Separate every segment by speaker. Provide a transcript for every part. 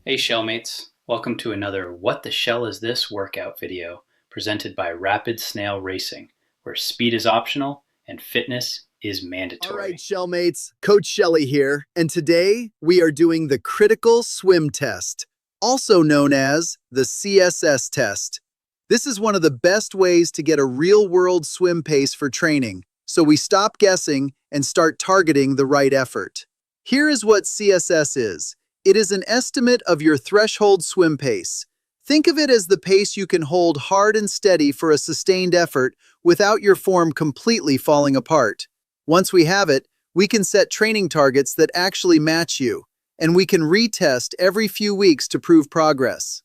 Speaker 1: Hey Shellmates, welcome to another What the Shell is This workout video presented by Rapid Snail Racing, where speed is optional and fitness is
Speaker 2: All
Speaker 1: mandatory.
Speaker 2: right, Shellmates, Coach Shelley here, and today we are doing the critical swim test, also known as the CSS test. This is one of the best ways to get a real-world swim pace for training, so we stop guessing and start targeting the right effort. Here is what CSS is. It is an estimate of your threshold swim pace. Think of it as the pace you can hold hard and steady for a sustained effort without your form completely falling apart. Once we have it, we can set training targets that actually match you, and we can retest every few weeks to prove progress.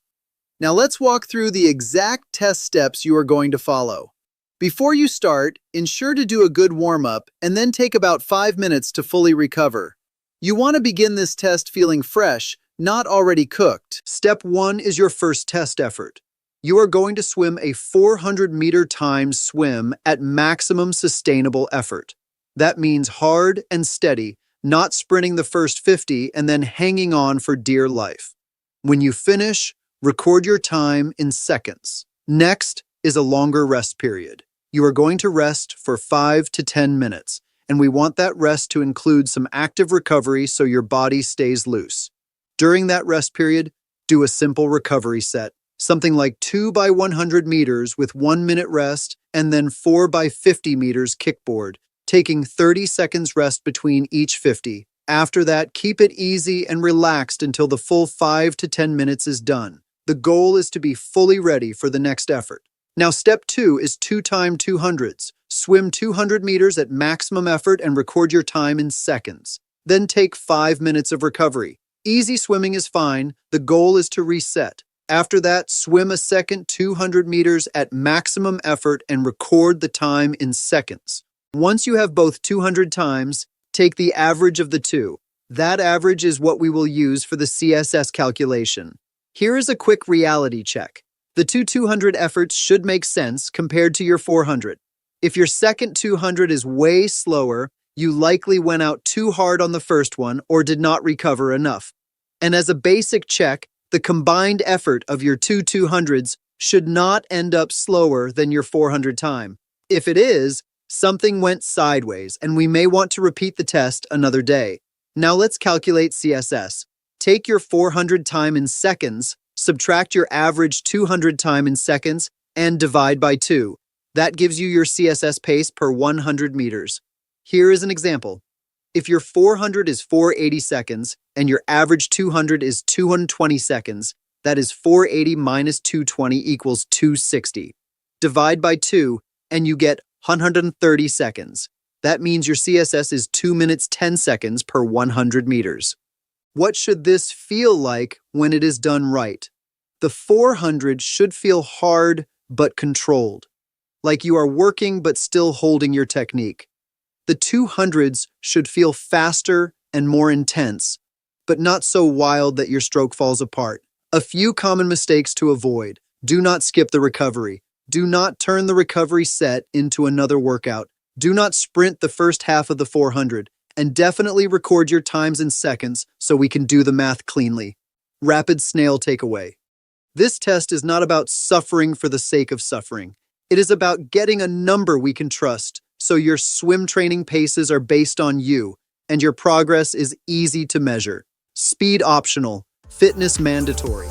Speaker 2: Now let's walk through the exact test steps you are going to follow. Before you start, ensure to do a good warm-up and then take about 5 minutes to fully recover. You want to begin this test feeling fresh, not already cooked. Step 1 is your first test effort. You are going to swim a 400-meter timed swim at maximum sustainable effort. That means hard and steady, not sprinting the first 50 and then hanging on for dear life. When you finish, record your time in seconds. Next is a longer rest period. You are going to rest for 5 to 10 minutes. And we want that rest to include some active recovery so your body stays loose. During that rest period, do a simple recovery set, something like 2 by 100 meters with 1 minute rest and then 4 by 50 meters kickboard, taking 30 seconds rest between each 50. After that, keep it easy and relaxed until the full 5 to 10 minutes is done. The goal is to be fully ready for the next effort. Now, step 2 is 2 times 200s. Swim 200 meters at maximum effort and record your time in seconds. Then take 5 minutes of recovery. Easy swimming is fine. The goal is to reset. After that, swim a second 200 meters at maximum effort and record the time in seconds. Once you have both 200 times, take the average of the two. That average is what we will use for the CSS calculation. Here is a quick reality check. The two 200 efforts should make sense compared to your 400. If your second 200 is way slower, you likely went out too hard on the first one or did not recover enough. And as a basic check, the combined effort of your two 200s should not end up slower than your 400 time. If it is, something went sideways and we may want to repeat the test another day. Now let's calculate CSS. Take your 400 time in seconds, subtract your average 200 time in seconds, and divide by 2. That gives you your CSS pace per 100 meters. Here is an example. If your 400 is 480 seconds and your average 200 is 220 seconds, that is 480 minus 220 equals 260. Divide by 2 and you get 130 seconds. That means your CSS is 2 minutes 10 seconds per 100 meters. What should this feel like when it is done right? The 400 should feel hard but controlled, like you are working but still holding your technique. The 200s should feel faster and more intense, but not so wild that your stroke falls apart. A few common mistakes to avoid. Do not skip the recovery. Do not turn the recovery set into another workout. Do not sprint the first half of the 400. And definitely record your times in seconds so we can do the math cleanly. Rapid Snail takeaway. This test is not about suffering for the sake of suffering. It is about getting a number we can trust, so your swim training paces are based on you, and your progress is easy to measure. Speed optional, fitness mandatory.